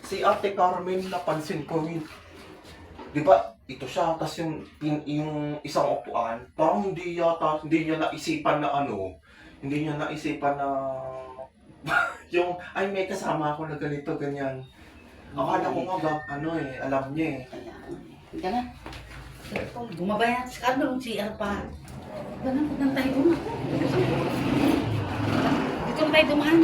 Si Ate Carmen, napansin ko yun. Di ba, ito siya, tas yung isang upuan, parang hindi niya naisipan na ano, hindi niya naisipan na, yung, ay may kasama ako na ganito, ganyan. Akala ko nga, alam niya eh. Kaya, hindi na. Gumabayan sa kanong CR pa. Ganun, pagkantay ko na. Dito na tayo dumaan.